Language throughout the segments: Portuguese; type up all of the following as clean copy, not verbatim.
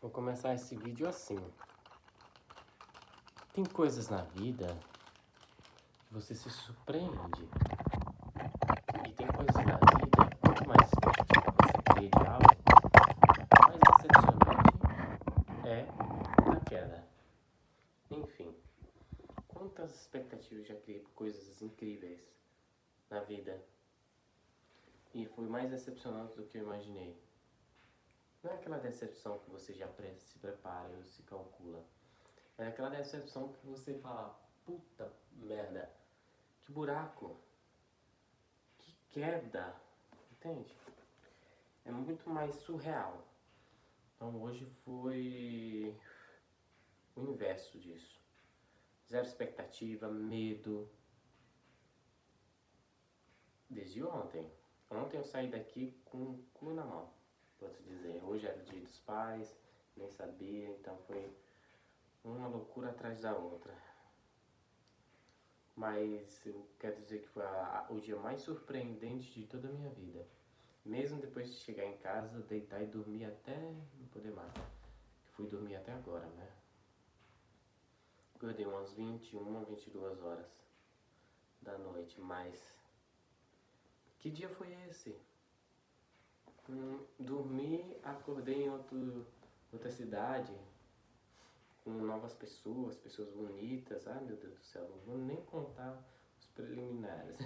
Vou começar esse vídeo assim. Tem coisas na vida que você se surpreende. E tem coisas na vida, quanto mais expectativa você cria de algo, mais decepcionante é a queda. Enfim, quantas expectativas já criei por coisas incríveis na vida e foi mais decepcionante do que eu imaginei. Não é aquela decepção que você já se prepara ou se calcula. É aquela decepção que você fala, puta merda, que buraco, que queda, entende? É muito mais surreal. Então hoje foi o inverso disso. Zero expectativa, medo. Desde ontem. Ontem eu saí daqui com o cu na mão, posso dizer. Hoje era o dia dos pais, nem sabia, então foi uma loucura atrás da outra. Mas eu quero dizer que foi o dia mais surpreendente de toda a minha vida. Mesmo depois de chegar em casa, deitar e dormir até não poder mais. Fui dormir até agora, né? Acordei umas 21, 22 horas da noite, mas que dia foi esse? Dormi, acordei em outra cidade, com novas pessoas bonitas. Ai meu Deus do céu, não vou nem contar os preliminares.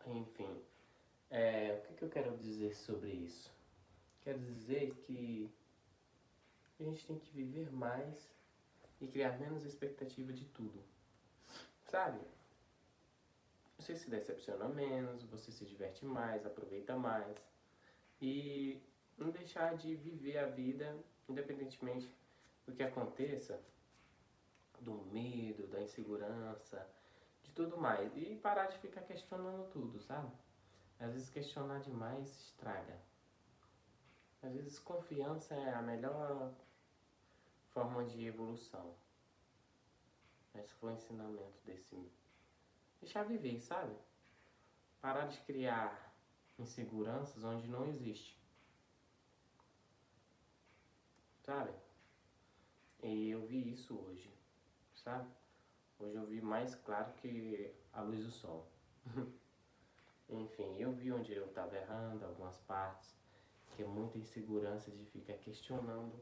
Enfim, o que eu quero dizer sobre isso? Quero dizer que a gente tem que viver mais e criar menos expectativa de tudo, sabe? Você se decepciona menos, você se diverte mais, aproveita mais e não deixar de viver a vida independentemente do que aconteça, do medo, da insegurança, de tudo mais. E parar de ficar questionando tudo, sabe? Às vezes questionar demais estraga. Às vezes confiança é a melhor forma de evolução. Esse foi o ensinamento desse. Deixar viver, sabe? Parar de criar inseguranças onde não existe. Sabe? E eu vi isso hoje, sabe? Hoje eu vi mais claro que a luz do sol. Enfim, eu vi onde eu estava errando, algumas partes, que é muita insegurança de ficar questionando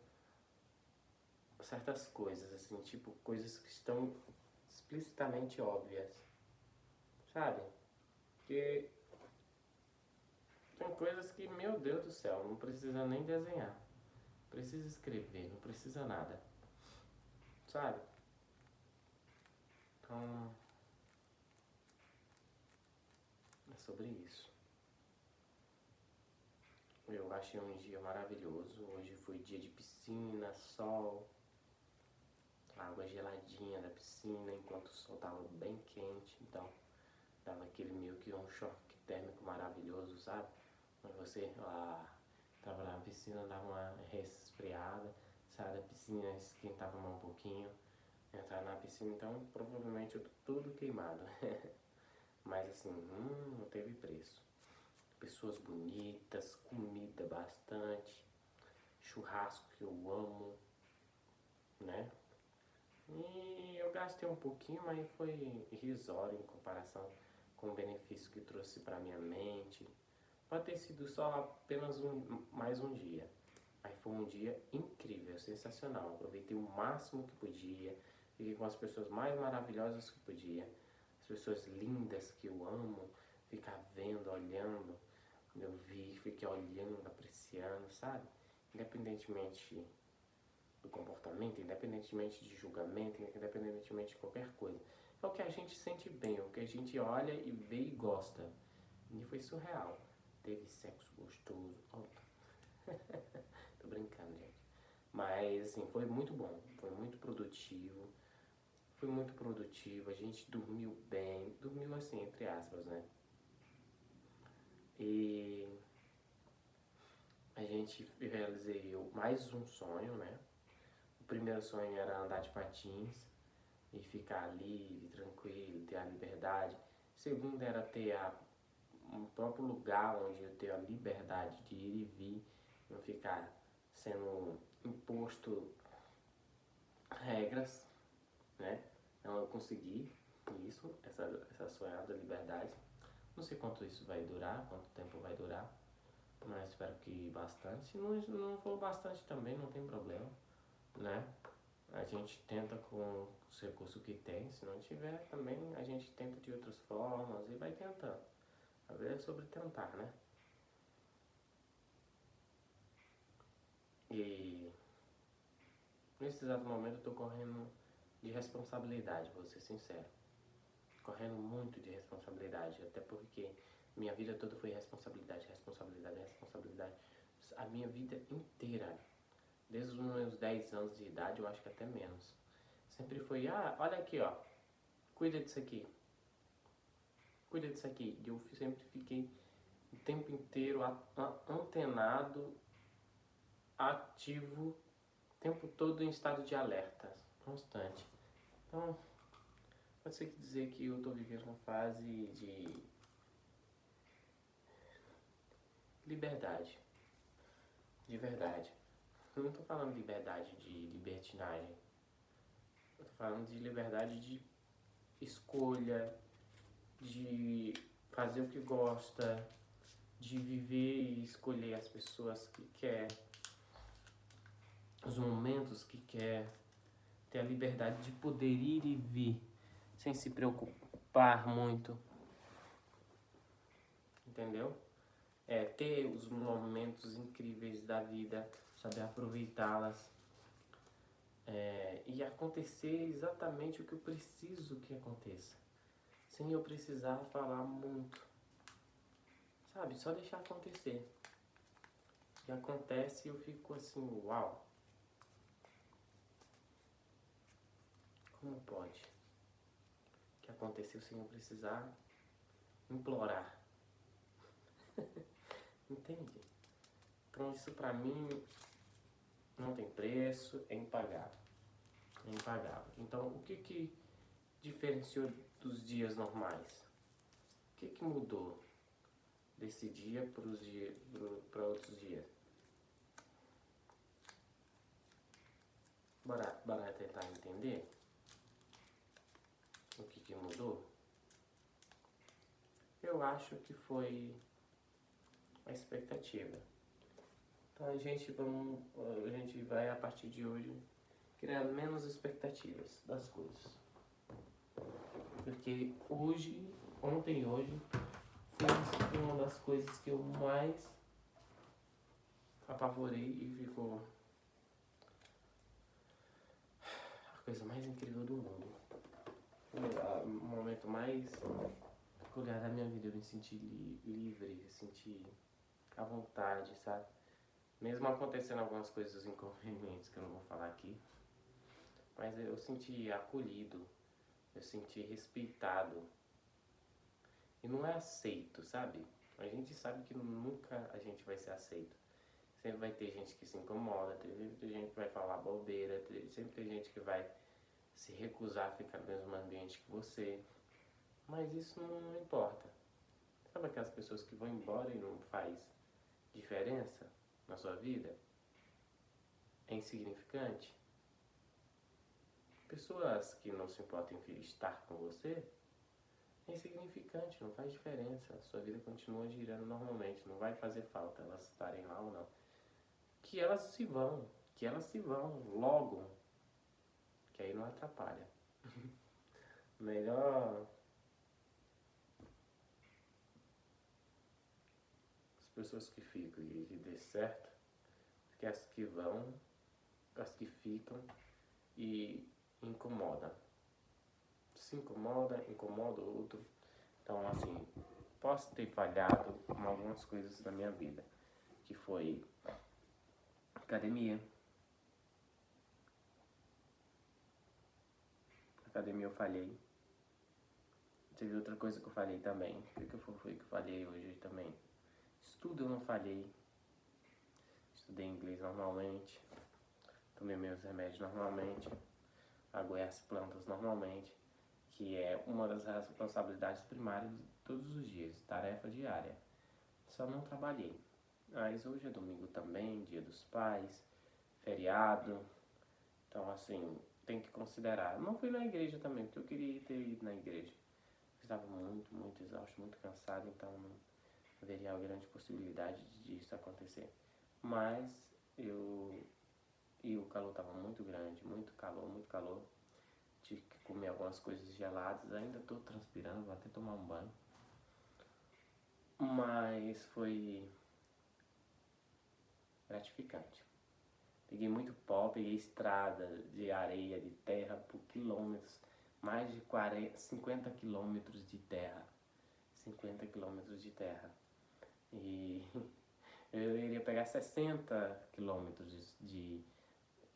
certas coisas, assim, tipo coisas que estão explicitamente óbvias, sabe? Porque tem coisas que, meu Deus do céu, não precisa nem desenhar, não precisa escrever, não precisa nada, sabe? Então, é sobre isso. Eu achei um dia maravilhoso. Hoje foi dia de piscina, sol, água geladinha da piscina, enquanto o sol estava bem quente. Então, dava aquele meio que um choque térmico maravilhoso, sabe? Quando você tava na piscina, dava uma resfriada, saia da piscina, esquentava um pouquinho, entrar na piscina, então provavelmente eu tô todo queimado. Mas assim, não teve preço. Pessoas bonitas, comida bastante, churrasco que eu amo, né? E eu gastei um pouquinho, mas foi irrisório em comparação com o benefício que trouxe para minha mente. Pode ter sido só apenas mais um dia, mas foi um dia incrível, sensacional. Aproveitei o máximo que podia, fiquei com as pessoas mais maravilhosas que podia, as pessoas lindas que eu amo, ficar vendo, olhando. Eu vi, fiquei olhando, apreciando, sabe? Independentemente do comportamento, independentemente de julgamento, independentemente de qualquer coisa. É o que a gente sente bem, é o que a gente olha e vê e gosta. E foi surreal. Teve sexo gostoso. Oh. Tô brincando, gente. Mas, assim, foi muito bom. Foi muito produtivo. Foi muito produtivo. A gente dormiu bem. Dormiu, assim, entre aspas, né? E a gente realizou mais um sonho, né? O primeiro sonho era andar de patins e ficar livre, tranquilo, ter a liberdade. O segundo era ter um próprio lugar onde eu tenho a liberdade de ir e vir não ficar sendo imposto regras, né? Então eu consegui isso, essa sonhada liberdade. Não sei quanto isso vai durar, quanto tempo vai durar, mas espero que bastante. Se não for bastante também, não tem problema, né? A gente tenta com os recursos que tem, se não tiver também a gente tenta de outras formas e vai tentando. A vida é sobre tentar, né? E nesse exato momento eu tô correndo de responsabilidade, vou ser sincero. Correndo muito de responsabilidade, até porque minha vida toda foi responsabilidade, responsabilidade, responsabilidade. A minha vida inteira, desde os meus 10 anos de idade, eu acho que até menos. Sempre foi, olha aqui, ó, cuida disso aqui, cuida disso aqui. E eu sempre fiquei o tempo inteiro antenado, ativo, o tempo todo em estado de alerta, constante. Então, pode ser que dizer que eu tô vivendo uma fase de liberdade, de verdade. Eu não tô falando de liberdade de libertinagem. Eu tô falando de liberdade de escolha, de fazer o que gosta, de viver e escolher as pessoas que quer, os momentos que quer, ter a liberdade de poder ir e vir, sem se preocupar muito, entendeu? Ter os momentos incríveis da vida, saber aproveitá-las, e acontecer exatamente o que eu preciso que aconteça, sem eu precisar falar muito, sabe? Só deixar acontecer. E acontece e eu fico assim, uau, como pode? Que aconteceu sem eu precisar implorar, entende? Então isso pra mim não tem preço, é impagável. É impagável. Então o que diferenciou dos dias normais? O que mudou desse dia para outros dias? Bora tentar entender o que mudou? Eu acho que foi a expectativa. Então a gente vai a partir de hoje criar menos expectativas das coisas. Porque ontem e hoje, foi uma das coisas que eu mais apavorei e ficou a coisa mais incrível do mundo. O momento mais peculiar da minha vida, eu me senti livre, me senti à vontade, sabe? Mesmo acontecendo algumas coisas inconvenientes que eu não vou falar aqui, mas eu senti acolhido, eu senti respeitado. E não é aceito, sabe? A gente sabe que nunca a gente vai ser aceito. Sempre vai ter gente que se incomoda, sempre tem gente que vai falar bobeira, sempre tem gente que vai se recusar a ficar no mesmo ambiente que você. Mas isso não importa. Sabe aquelas pessoas que vão embora e não faz diferença na sua vida? É insignificante? Pessoas que não se importam em estar com você é insignificante, não faz diferença. A sua vida continua girando normalmente, não vai fazer falta elas estarem lá ou não. Que elas se vão logo, que aí não atrapalha. Melhor as pessoas que ficam e que dê certo, que as que vão, as que ficam e incomodam. Se incomoda o outro. Então, assim, posso ter falhado com algumas coisas da minha vida, que foi academia. Academia eu falhei. Teve outra coisa que eu falhei também. O que foi que eu falhei hoje também? Estudo eu não falhei. Estudei inglês normalmente. Tomei meus remédios normalmente. Aguei as plantas normalmente. Que é uma das responsabilidades primárias de todos os dias. Tarefa diária. Só não trabalhei. Mas hoje é domingo também, Dia dos Pais, feriado. Então, assim, tem que considerar. Não fui na igreja também, porque eu queria ter ido na igreja. Eu estava muito, muito exausto, muito cansado, então não haveria uma grande possibilidade disso acontecer. Mas eu... E o calor estava muito grande, muito calor, muito calor. Tive que comer algumas coisas geladas, ainda estou transpirando, vou até tomar um banho. Mas foi gratificante. Peguei muito pó, peguei estrada de areia, de terra por quilômetros, mais de 50 quilômetros de terra. 50 quilômetros de terra. E eu iria pegar 60 quilômetros de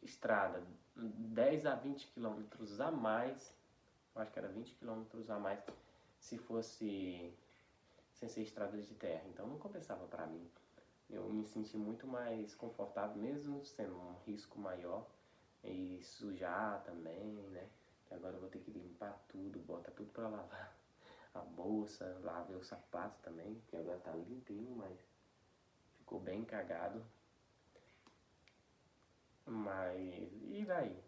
estrada, 10 a 20 quilômetros a mais, eu acho que era 20 quilômetros a mais, se fosse sem ser estrada de terra. Então não compensava para mim. Eu me senti muito mais confortável, mesmo sendo um risco maior, e sujar também, né? Que agora eu vou ter que limpar tudo, botar tudo para lavar. A bolsa, lavei o sapato também, que agora tá limpinho, mas ficou bem cagado. Mas, e daí?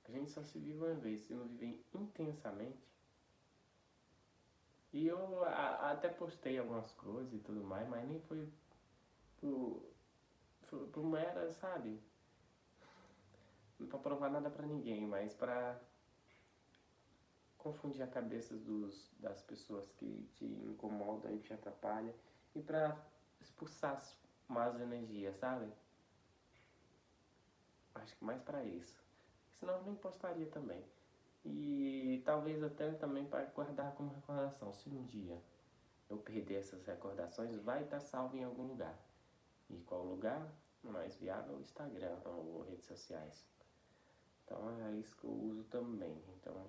A gente só se vive uma vez, se não viver intensamente. E eu até postei algumas coisas e tudo mais, mas nem foi por mera, sabe? Não pra provar nada pra ninguém, mas pra confundir a cabeça das pessoas que te incomodam e te atrapalham. E pra expulsar as más energias, sabe? Acho que mais pra isso. Senão eu nem postaria também. E talvez até também para guardar como recordação. Se um dia eu perder essas recordações, vai estar salvo em algum lugar. E qual lugar? Mais viável? O Instagram ou redes sociais. Então é isso que eu uso também. Então,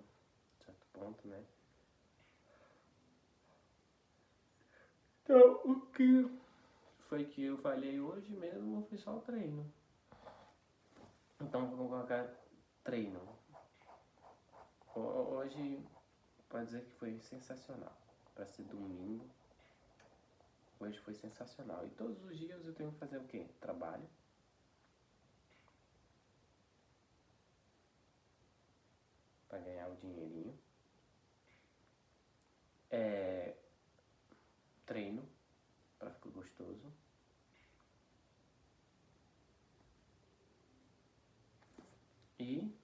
certo ponto, né? Então, o que foi que eu falei hoje mesmo foi só o treino. Então vamos colocar treino. Hoje pode dizer que foi sensacional. Para ser domingo, hoje foi sensacional. E todos os dias eu tenho que fazer o quê? Trabalho. Para ganhar o dinheirinho. Treino para ficar gostoso. E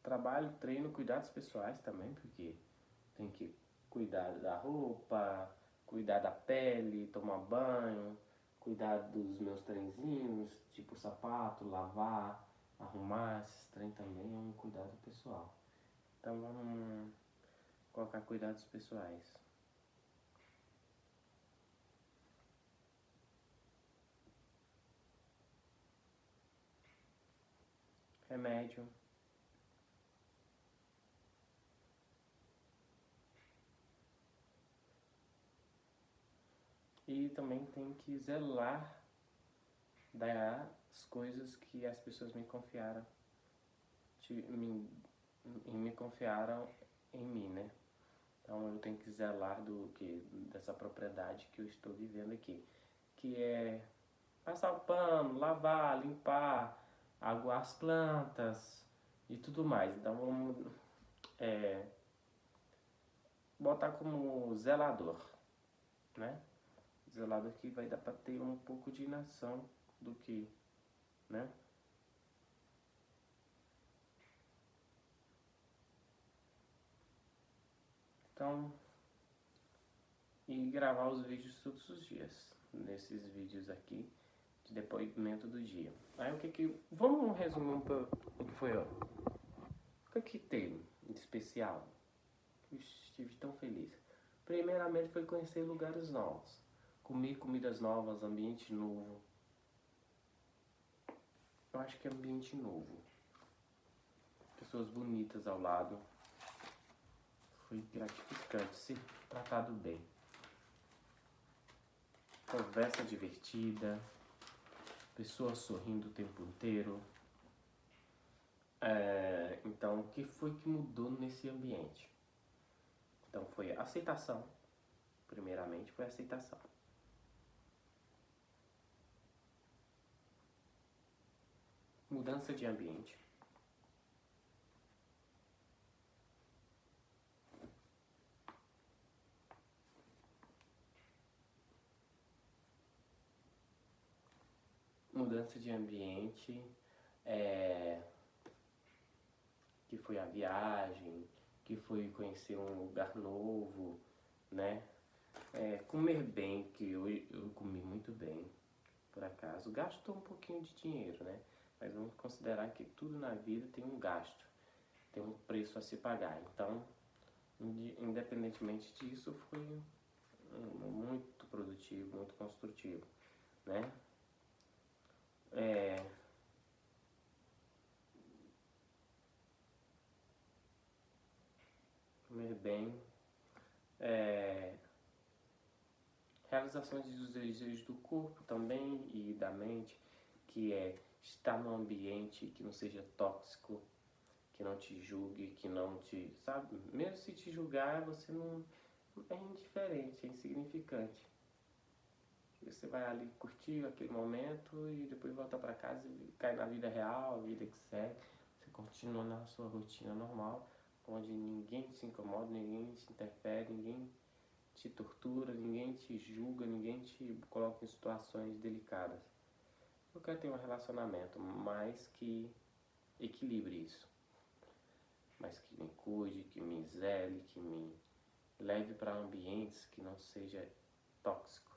trabalho, treino, cuidados pessoais também, porque tem que cuidar da roupa, cuidar da pele, tomar banho, cuidar dos meus trenzinhos, tipo sapato, lavar, arrumar, esses trem também é um cuidado pessoal. Então vamos colocar cuidados pessoais. Remédio. E também tem que zelar das coisas que as pessoas me confiaram, me confiaram em mim, né? Então eu tenho que zelar dessa propriedade que eu estou vivendo aqui, que é passar o pano, lavar, limpar, aguar as plantas e tudo mais. Então vamos botar como zelador, né? Zelador que vai dar para ter um pouco de noção do que, né? Então, e gravar os vídeos todos os dias, nesses vídeos aqui de depoimento do dia. Aí vamos resumir o que foi, ó. O que teve de especial? Eu estive tão feliz. Primeiramente foi conhecer lugares novos, comer comidas novas, ambiente novo. Eu acho que é ambiente novo. Pessoas bonitas ao lado. Foi gratificante, ser tratado bem. Conversa divertida, pessoas sorrindo o tempo inteiro. Então, o que foi que mudou nesse ambiente? Então, foi aceitação, Primeiramente foi a aceitação. Mudança de ambiente. Mudança de ambiente, que foi a viagem, que foi conhecer um lugar novo, né? Comer bem, que eu comi muito bem, por acaso. Gastou um pouquinho de dinheiro, né? Mas vamos considerar que tudo na vida tem um gasto, tem um preço a se pagar. Então, independentemente disso, foi muito produtivo, muito construtivo, né? Comer bem, realizações dos desejos do corpo também e da mente, que é estar num ambiente que não seja tóxico, que não te julgue, que não te, sabe? Mesmo se te julgar, você não é indiferente, é insignificante. Você vai ali curtir aquele momento e depois volta para casa e cai na vida real, a vida que segue. Você continua na sua rotina normal, onde ninguém te incomoda, ninguém te interfere, ninguém te tortura, ninguém te julga, ninguém te coloca em situações delicadas. Eu quero ter um relacionamento, mas que equilibre isso. Mas que me cuide, que me zele, que me leve para ambientes que não seja tóxico.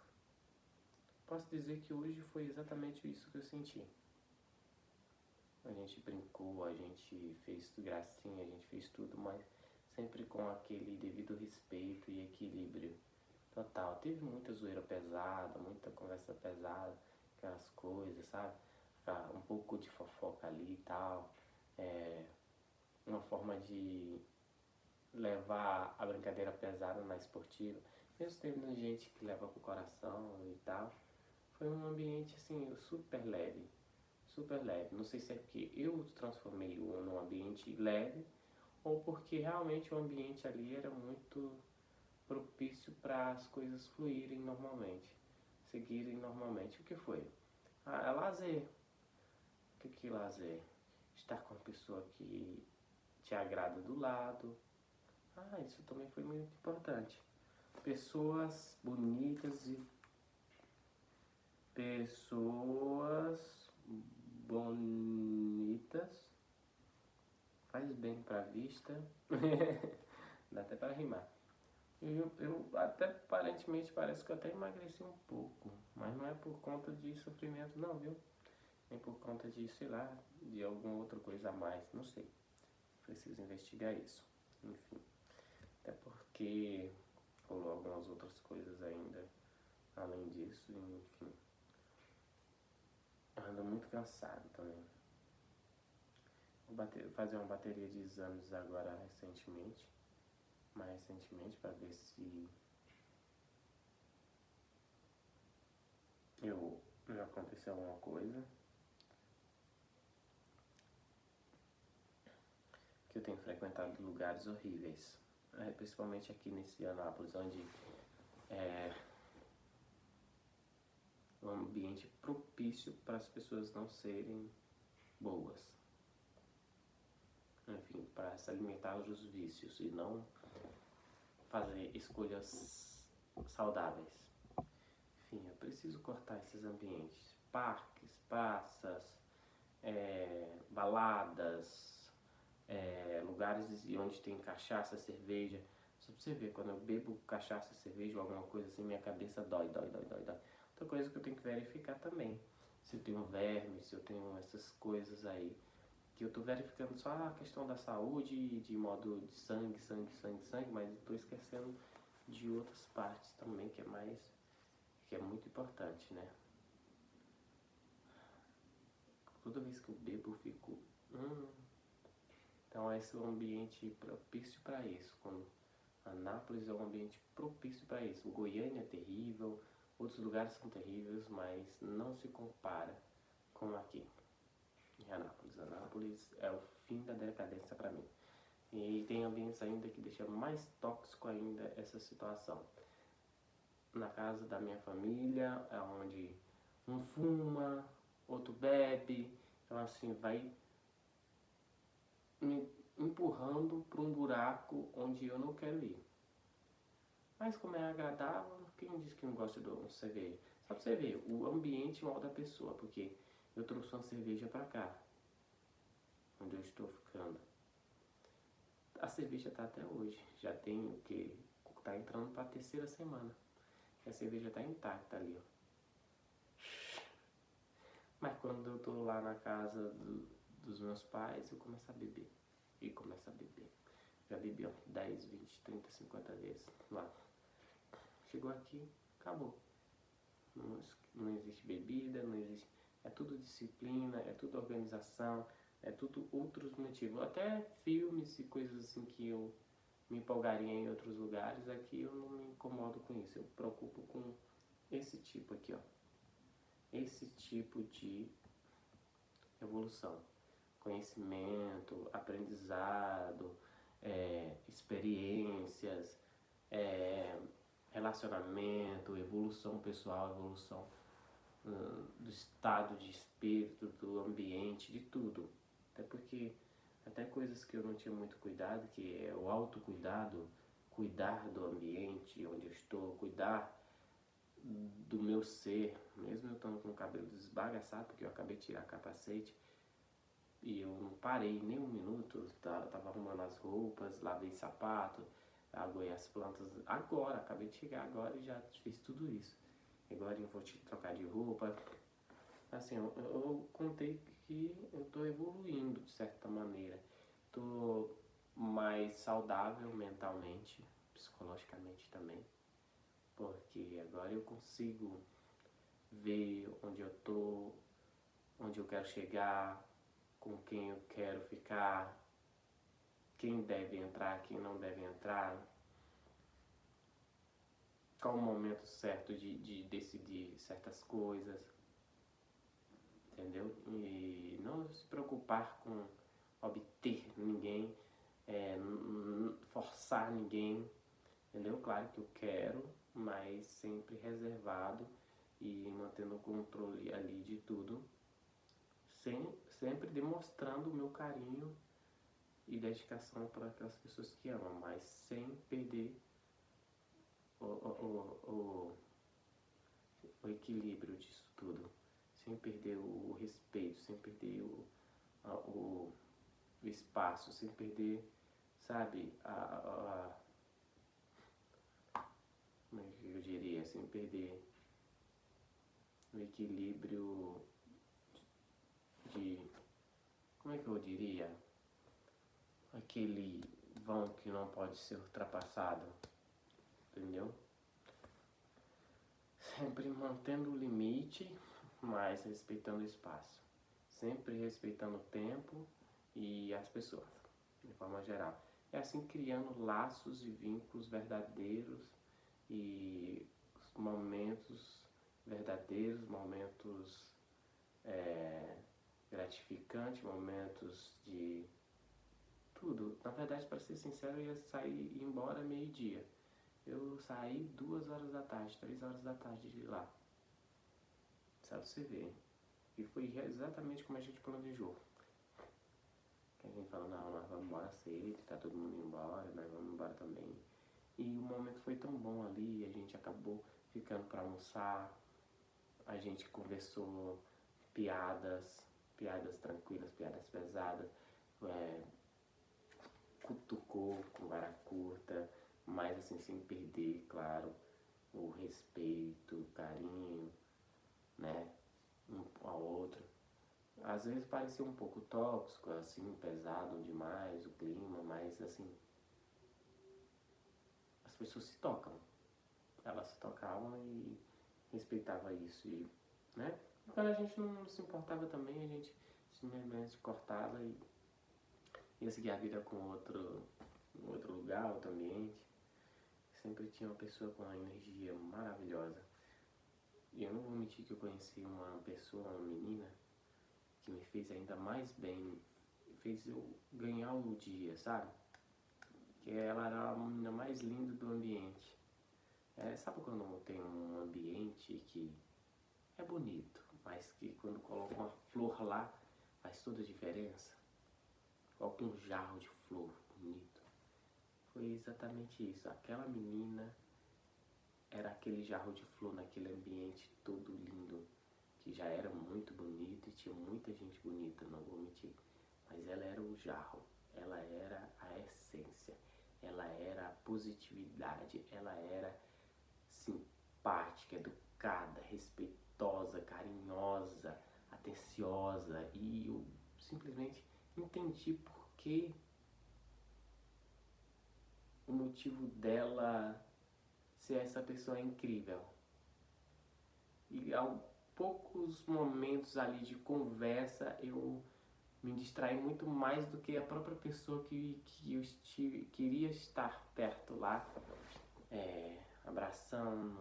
Posso dizer que hoje foi exatamente isso que eu senti. A gente brincou, a gente fez gracinha, a gente fez tudo, mas sempre com aquele devido respeito e equilíbrio total. Teve muita zoeira pesada, muita conversa pesada, aquelas coisas, sabe? Um pouco de fofoca ali e tal. Uma forma de levar a brincadeira pesada na esportiva. Mesmo tendo gente que leva pro coração e tal. Foi um ambiente assim, super leve. Super leve. Não sei se é porque eu transformei num ambiente leve ou porque realmente o ambiente ali era muito propício para as coisas fluírem normalmente, seguirem normalmente. O que foi? É lazer. O que é lazer? Estar com a pessoa que te agrada do lado. Isso também foi muito importante. Pessoas bonitas e pessoas bonitas faz bem pra vista. Dá até pra rimar. Eu até aparentemente parece que eu até emagreci um pouco, mas não é por conta de sofrimento não, viu? Nem por conta de, sei lá, de alguma outra coisa a mais, não sei. Preciso investigar isso. Enfim, até porque rolou algumas outras coisas ainda além disso, enfim. Ando muito cansado também. Vou fazer uma bateria de exames agora mais recentemente, para ver se já aconteceu alguma coisa. Que eu tenho frequentado lugares horríveis, principalmente aqui nesse Anápolis, onde é um ambiente propício para as pessoas não serem boas. Enfim, para se alimentar dos vícios e não fazer escolhas saudáveis. Enfim, eu preciso cortar esses ambientes. Parques, praças, baladas, lugares onde tem cachaça, cerveja. Só pra você ver, quando eu bebo cachaça, cerveja ou alguma coisa assim, minha cabeça dói. Outra coisa que eu tenho que verificar também, se eu tenho verme, se eu tenho essas coisas aí, que eu tô verificando só a questão da saúde, de modo de sangue, mas eu tô esquecendo de outras partes também, que é muito importante, né? Toda vez que eu bebo, eu fico... Então esse é um ambiente propício para isso. Anápolis é um ambiente propício para isso. Goiânia é terrível, outros lugares são terríveis, mas não se compara com aqui em Anápolis. Anápolis é o fim da decadência para mim. E tem ambientes ainda que deixam mais tóxico ainda essa situação. na casa da minha família, é onde um fuma, outro bebe, então assim, vai me empurrando para um buraco onde eu não quero ir. Mas como é agradável, quem diz que não gosta de uma cerveja? Só pra você ver, o ambiente molda a pessoa, porque eu trouxe uma cerveja pra cá, onde eu estou ficando. A cerveja tá até hoje, já tem o que? Tá entrando pra terceira semana. E a cerveja tá intacta ali, ó. Mas quando eu tô lá na casa dos meus pais, eu começo a beber. E começo a beber. Já bebi, ó, 10, 20, 30, 50 vezes lá. Chegou aqui, acabou. Não existe bebida, não existe. É tudo disciplina, é tudo organização, é tudo outros motivos. Até filmes e coisas assim que eu me empolgaria em outros lugares, aqui eu não me incomodo com isso. Eu me preocupo com esse tipo aqui, ó. Esse tipo de evolução. Conhecimento, aprendizado, experiências, relacionamento, evolução pessoal, evolução do estado de espírito, do ambiente, de tudo. Até porque até coisas que eu não tinha muito cuidado, que é o autocuidado, cuidar do ambiente onde eu estou, cuidar do meu ser, mesmo eu estando com o cabelo desbagaçado, porque eu acabei de tirar capacete, e eu não parei nem um minuto, tava arrumando as roupas, lavei sapato, aguei as plantas agora, acabei de chegar agora e já fiz tudo isso. Agora eu vou te trocar de roupa. Assim, eu contei que eu tô evoluindo de certa maneira. Tô mais saudável mentalmente, psicologicamente também. Porque agora eu consigo ver onde eu tô, onde eu quero chegar, com quem eu quero ficar, quem deve entrar, quem não deve entrar, qual o momento certo de decidir certas coisas, entendeu? E não se preocupar com obter ninguém, forçar ninguém, entendeu? Claro que eu quero, mas sempre reservado e mantendo o controle ali de tudo, sempre demonstrando o meu carinho e dedicação para aquelas pessoas que amam, mas sem perder o equilíbrio disso tudo, sem perder o respeito, sem perder o espaço, sem perder, sabe, como é que eu diria, sem perder o equilíbrio de, como é que eu diria, aquele vão que não pode ser ultrapassado, entendeu? Sempre mantendo o limite, mas respeitando o espaço. Sempre respeitando o tempo e as pessoas, de forma geral. É assim criando laços e vínculos verdadeiros e momentos verdadeiros, momentos gratificantes, momentos de tudo. Na verdade, para ser sincero, eu ia sair e ir embora meio-dia. Eu saí 2 horas da tarde, 3 horas da tarde de lá. Sabe você ver. E foi exatamente como a gente planejou. Que a gente falou, não, nós vamos embora cedo, tá todo mundo indo embora, nós vamos embora também. E o momento foi tão bom ali, a gente acabou ficando para almoçar, a gente conversou piadas tranquilas, piadas pesadas, cutucou com vara curta, mas assim, sem perder, claro, o respeito, o carinho, né, um ao outro. Às vezes parecia um pouco tóxico, assim, pesado demais o clima, mas assim, as pessoas se tocam. Elas se tocavam e respeitavam isso, e, né? E quando a gente não se importava também, a gente simplesmente cortava e ia seguir a vida com outro lugar, outro ambiente. Sempre tinha uma pessoa com uma energia maravilhosa. E eu não vou mentir que eu conheci uma pessoa, uma menina, que me fez ainda mais bem, fez eu ganhar o dia, sabe? Que ela era a menina mais linda do ambiente. Sabe quando tem um ambiente que é bonito, mas que quando coloca uma flor lá faz toda a diferença? Coloca um jarro de flor bonito. Foi exatamente isso. Aquela menina era aquele jarro de flor naquele ambiente todo lindo, que já era muito bonito e tinha muita gente bonita, não vou mentir. Mas ela era o jarro, ela era a essência, ela era a positividade, ela era simpática, educada, respeitosa, carinhosa, atenciosa. E eu simplesmente entendi por que o motivo dela ser essa pessoa incrível. E aos poucos momentos ali de conversa eu me distraí muito mais do que a própria pessoa que eu queria estar perto lá, abraçando,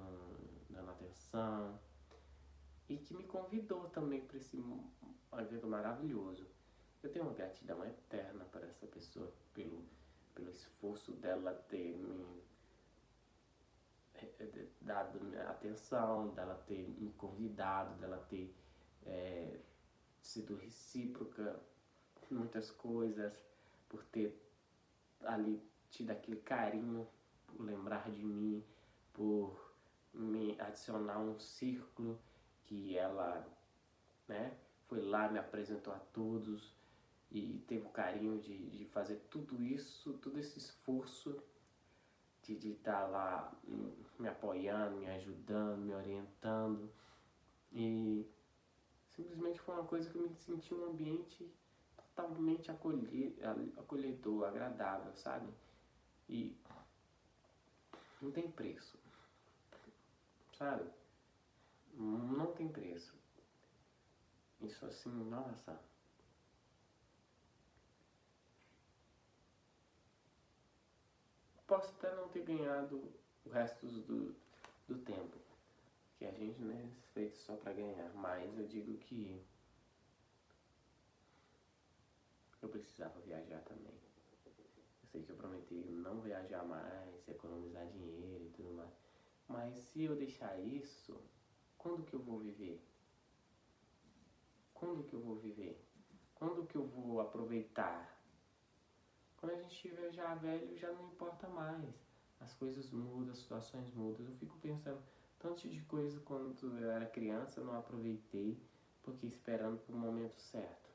dando atenção, e que me convidou também para esse evento maravilhoso. Eu tenho uma gratidão eterna para essa pessoa, pelo esforço dela ter me dado atenção, dela ter me convidado, dela ter sido recíproca em muitas coisas, por ter ali tido aquele carinho, por lembrar de mim, por me adicionar um círculo que ela, né, foi lá, me apresentou a todos e teve o carinho de fazer tudo isso, todo esse esforço de estar lá me apoiando, me ajudando, me orientando. E simplesmente foi uma coisa que eu me senti um ambiente totalmente acolhedor, agradável, sabe? E não tem preço, sabe? Não tem preço. Isso assim, nossa. Posso até não ter ganhado o resto do tempo, que a gente não é feito só pra ganhar, mas eu digo que eu precisava viajar também. Eu sei que eu prometi não viajar mais, economizar dinheiro e tudo mais, mas se eu deixar isso, quando que eu vou viver? Quando que eu vou viver? Quando que eu vou aproveitar? Quando a gente estiver já velho, já não importa mais. As coisas mudam, as situações mudam. Eu fico pensando tanto de coisa quando eu era criança, eu não aproveitei, porque esperando pro momento certo.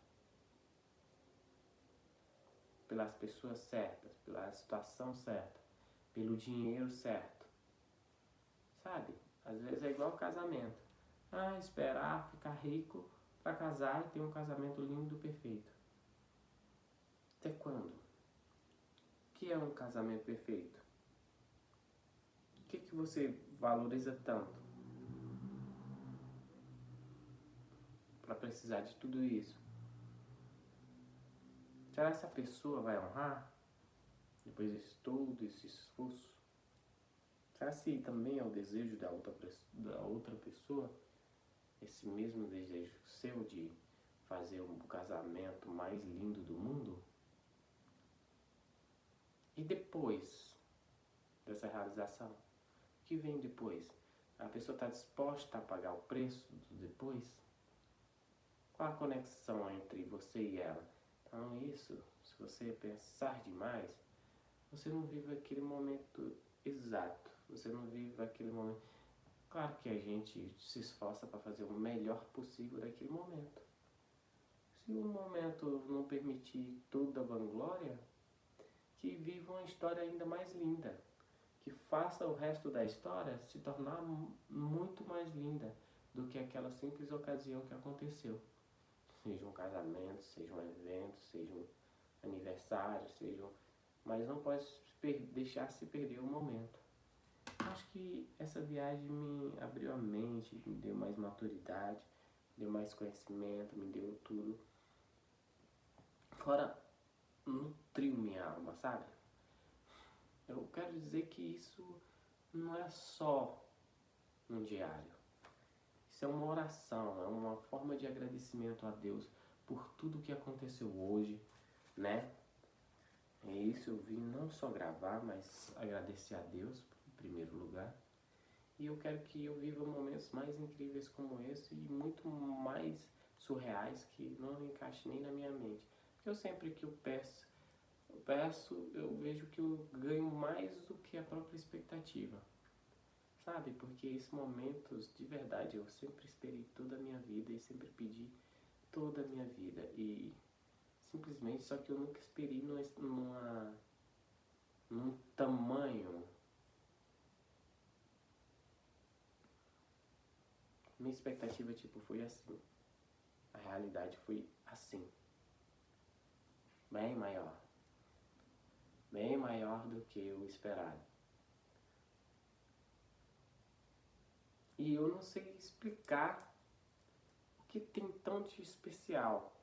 Pelas pessoas certas, pela situação certa, pelo dinheiro certo. Sabe? Às vezes é igual casamento. Esperar ficar rico para casar e ter um casamento lindo, perfeito. Até quando? O que é um casamento perfeito? O que você valoriza tanto para precisar de tudo isso? Será que essa pessoa vai honrar depois de todo esse esforço? Será que também é o desejo da outra pessoa, esse mesmo desejo seu de fazer um casamento mais lindo do mundo? E depois dessa realização, o que vem depois? A pessoa está disposta a pagar o preço do depois? Qual a conexão entre você e ela? Então isso, se você pensar demais, você não vive aquele momento exato. Você não vive aquele momento. Claro que a gente se esforça para fazer o melhor possível daquele momento. Se o momento não permitir toda a vanglória, que viva uma história ainda mais linda. Que faça o resto da história se tornar muito mais linda do que aquela simples ocasião que aconteceu. Seja um casamento, seja um evento, seja um aniversário, mas não pode deixar se perder o momento. Acho que essa viagem me abriu a mente, me deu mais maturidade, me deu mais conhecimento, me deu tudo. Fora, nutriu minha alma, sabe? Eu quero dizer que isso não é só um diário. Isso é uma oração, é uma forma de agradecimento a Deus por tudo que aconteceu hoje, né? E isso eu vim não só gravar, mas agradecer a Deus em primeiro lugar. E eu quero que eu viva momentos mais incríveis como esse e muito mais surreais que não encaixem nem na minha mente. Porque eu sempre que eu peço, eu vejo que eu ganho mais do que a própria expectativa. Sabe? Porque esses momentos, de verdade, eu sempre esperei toda a minha vida e sempre pedi toda a minha vida. E simplesmente, só que eu nunca esperei num tamanho. Minha expectativa, tipo, foi assim. A realidade foi assim. Bem maior. Bem maior do que o esperado. E eu não sei explicar o que tem tão de especial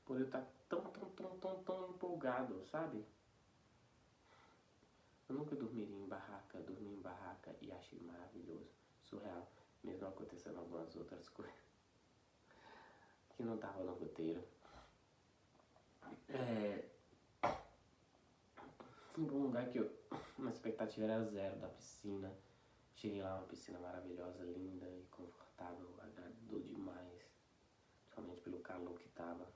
por eu estar tão empolgado, sabe? Eu nunca dormiria em barraca, dormi em barraca e achei maravilhoso, surreal, mesmo acontecendo algumas outras coisas que não estavam no roteiro. Fui pra um lugar que uma expectativa era zero da piscina. Cheguei lá, uma piscina maravilhosa, linda e confortável, agradou demais, somente pelo calor que tava.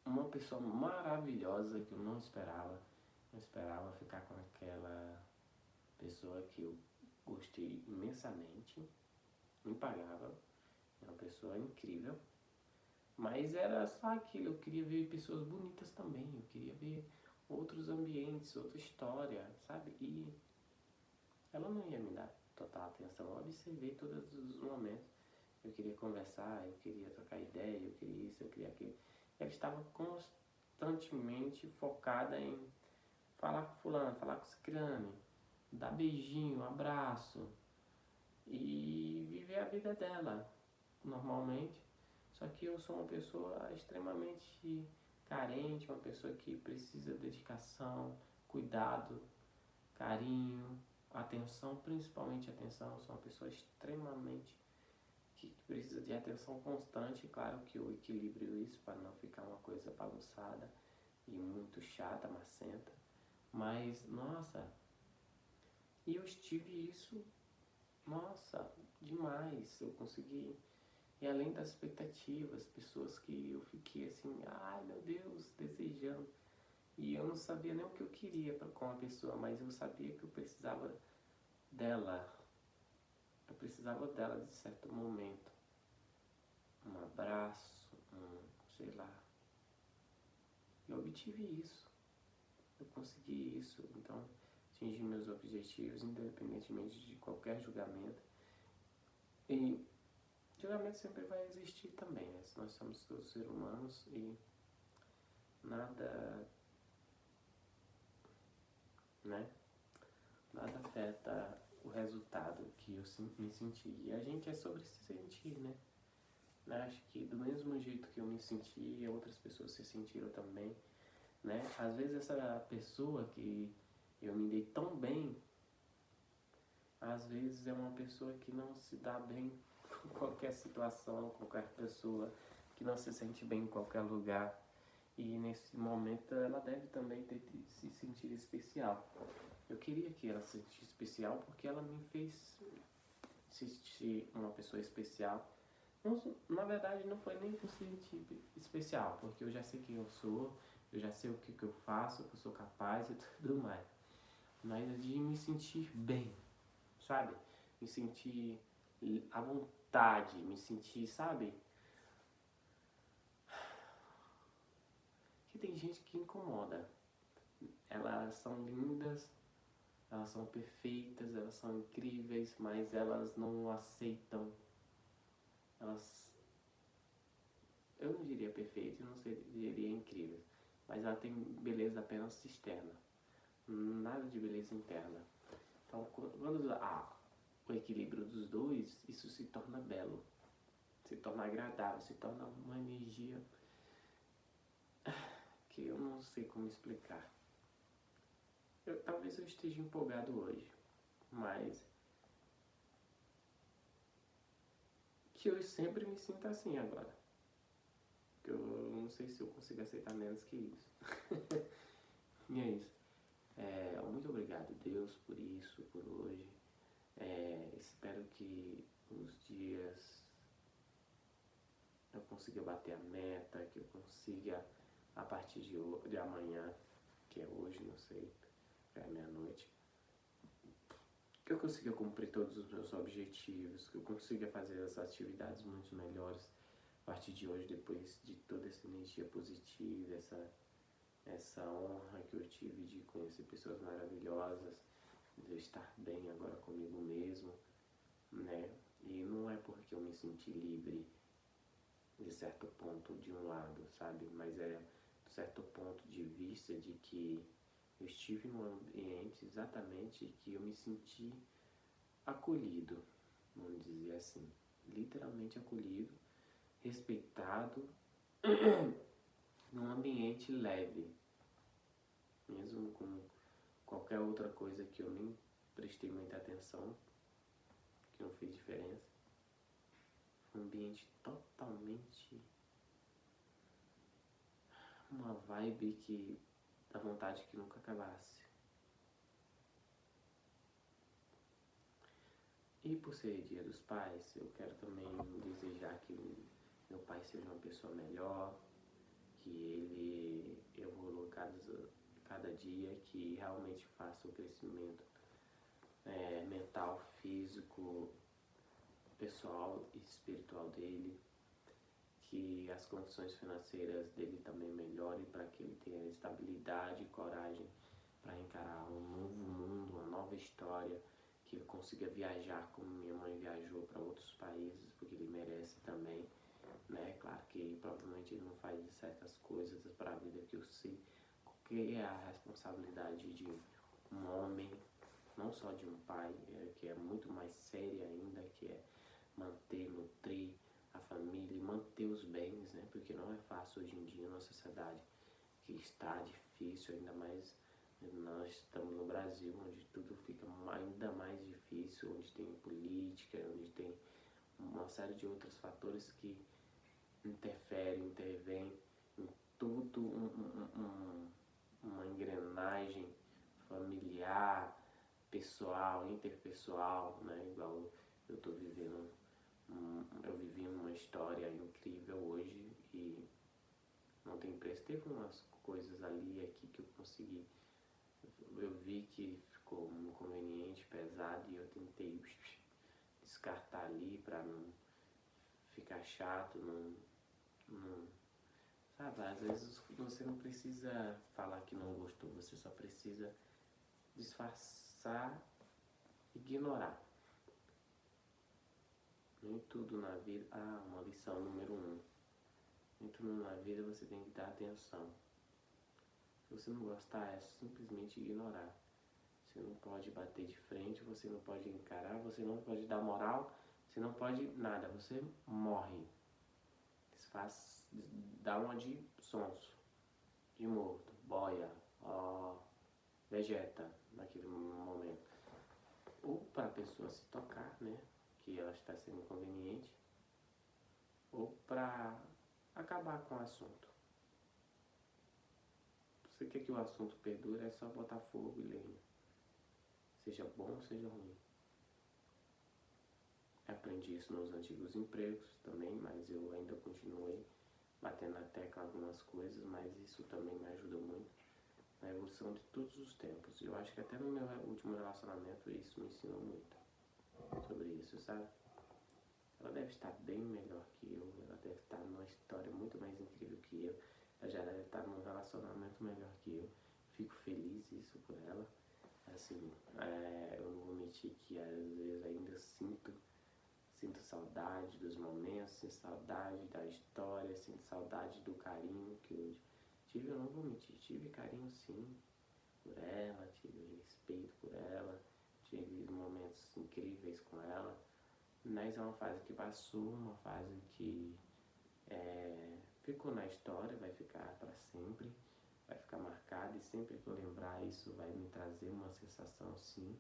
Uma pessoa maravilhosa que eu não esperava. Não esperava ficar com aquela pessoa que eu gostei imensamente, impagável, é uma pessoa incrível. Mas era só aquilo, eu queria ver pessoas bonitas também, eu queria ver outros ambientes, outra história, sabe? E ela não ia me dar total atenção, eu observei todos os momentos. Eu queria conversar, eu queria trocar ideia, eu queria isso, eu queria aquilo. Ela estava constantemente focada em falar com fulano, falar com ciclano, dar beijinho, abraço e viver a vida dela normalmente. Só que eu sou uma pessoa extremamente carente, uma pessoa que precisa de dedicação, cuidado, carinho, atenção, principalmente atenção. Eu sou uma pessoa extremamente que precisa de atenção constante. Claro que eu equilibro isso para não ficar uma coisa bagunçada e muito chata, macenta. Mas, nossa, e eu estive isso, nossa, demais. Eu consegui, e além das expectativas, pessoas que eu fiquei assim, ai meu Deus, desejando. E eu não sabia nem o que eu queria com a pessoa, mas eu sabia que eu precisava dela. Eu precisava dela de certo momento. Um abraço, sei lá. Eu obtive isso. Eu consegui isso. Então, atingi meus objetivos, independentemente de qualquer julgamento. E julgamento sempre vai existir também, né? Nós somos todos seres humanos e nada, né? Nada afeta o resultado que eu me senti. E a gente é sobre se sentir, né? Acho que do mesmo jeito que eu me senti, outras pessoas se sentiram também, né? Às vezes essa pessoa que eu me dei tão bem, às vezes é uma pessoa que não se dá bem com qualquer situação, qualquer pessoa, que não se sente bem em qualquer lugar. E nesse momento ela deve também ter se sentir especial. Eu queria que ela se sentisse especial porque ela me fez se sentir uma pessoa especial. Não, na verdade não foi nem por se sentir especial, porque eu já sei quem eu sou, eu já sei o que eu faço, o que eu sou capaz e tudo mais. Mas de me sentir bem, sabe? Me sentir à vontade, me sentir, sabe? Que tem gente que incomoda. Elas são lindas, elas são perfeitas, elas são incríveis, mas elas não aceitam. Eu não diria perfeito, eu não diria incrível, mas ela tem beleza apenas externa, nada de beleza interna. Então, quando há o equilíbrio dos dois, isso se torna belo, se torna agradável, se torna uma energia que eu não sei como explicar. Talvez eu esteja empolgado hoje, mas que eu sempre me sinta assim agora. Que eu não sei se eu consigo aceitar menos que isso. E é isso. obrigado, Deus, por isso, por hoje. Espero que os dias eu consiga bater a meta, que eu consiga, a partir de amanhã, que é hoje, não sei, já é meia-noite, que eu consiga cumprir todos os meus objetivos, que eu consiga fazer as atividades muito melhores a partir de hoje, depois de toda essa energia positiva, essa honra que eu tive de conhecer pessoas maravilhosas, de eu estar bem agora comigo mesmo, né? E não é porque eu me senti livre de certo ponto de um lado, sabe? Mas é de certo ponto de vista de que eu estive num ambiente exatamente que eu me senti acolhido, vamos dizer assim, literalmente acolhido, respeitado, num ambiente leve, mesmo com qualquer outra coisa que eu nem prestei muita atenção, que não fez diferença. Um ambiente totalmente, uma vibe que dá vontade que nunca acabasse. E por ser Dia dos Pais, eu quero também desejar que meu pai seja uma pessoa melhor, que ele evolua cada dia, que realmente faça o crescimento mental, físico, pessoal e espiritual dele, que as condições financeiras dele também melhorem para que ele tenha estabilidade e coragem para encarar um novo mundo, uma nova história, que ele consiga viajar como minha mãe viajou para outros países, porque ele merece também, né? Claro que provavelmente ele não faz certas coisas para a vida que eu sei, porque é a responsabilidade de um homem, não só de um pai, que é muito mais séria ainda, que é manter, nutrir a família e manter os bens, né? Porque não é fácil hoje em dia na sociedade, que está difícil, ainda mais nós estamos no Brasil, onde tudo fica ainda mais difícil, onde tem política, onde tem uma série de outros fatores que intervêm em tudo uma engrenagem familiar, pessoal, interpessoal, né? Igual eu tô vivendo, eu vivi uma história incrível hoje e não tem preço. Teve umas coisas ali e aqui que eu consegui, eu vi que ficou inconveniente, pesado, e eu tentei descartar ali para não ficar chato, não, sabe? Às vezes você não precisa falar que não gostou, você só precisa disfarçar, ignorar. Nem tudo na vida, uma lição número 1, nem tudo na vida você tem que dar atenção. Se você não gostar, é simplesmente ignorar. Você não pode bater de frente, você não pode encarar, você não pode dar moral, você não pode nada, você morre. Dá uma de sonso, de morto, boia, vegeta naquele momento. Ou para a pessoa se tocar, né, que ela está sendo inconveniente, ou para acabar com o assunto. Se você quer que o assunto perdure, é só botar fogo e lenha. Seja bom, seja ruim. Aprendi isso nos antigos empregos também, mas eu ainda continuei batendo na tecla algumas coisas, mas isso também me ajuda muito na evolução de todos os tempos. Eu acho que até no meu último relacionamento isso me ensinou muito sobre isso, sabe? Ela deve estar bem melhor que eu, ela deve estar numa história muito mais incrível que eu, ela já deve estar num relacionamento melhor que eu. Fico feliz isso por ela. Assim, eu não vou mentir que às vezes ainda sinto saudade dos momentos, sinto saudade da história, sinto saudade do carinho que eu tive. Eu não vou mentir, tive carinho sim por ela, tive respeito por ela, tive momentos incríveis com ela, mas é uma fase que passou, uma fase que ficou na história, vai ficar para sempre, vai ficar marcada, e sempre que eu lembrar isso vai me trazer uma sensação sim,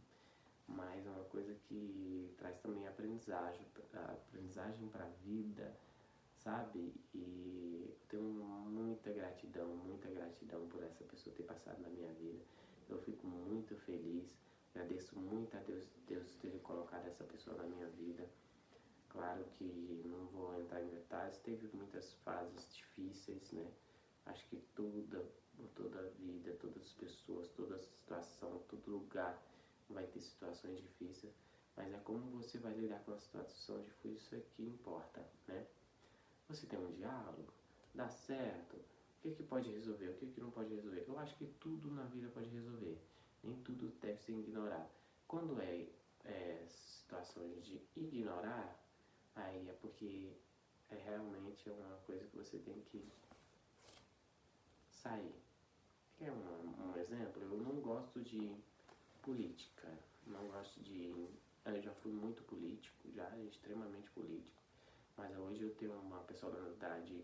mas é uma coisa que traz também aprendizagem para a vida, sabe? E eu tenho muita gratidão por essa pessoa ter passado na minha vida. Eu fico muito feliz Agradeço muito a Deus ter colocado essa pessoa na minha vida. Claro que não vou entrar em detalhes, teve muitas fases difíceis, né? Acho que toda a vida, todas as pessoas, toda situação, todo lugar vai ter situações difíceis, mas é como você vai lidar com a situação difícil que importa, né? Você tem um diálogo, dá certo, o que pode resolver, o que não pode resolver. Eu acho que tudo na vida pode resolver, nem tudo deve ser ignorado. Quando situações de ignorar, aí é porque realmente é uma coisa que você tem que sair. Quer um exemplo? Eu não gosto de política, não gosto de... Eu já fui muito político, já extremamente político, mas hoje eu tenho uma personalidade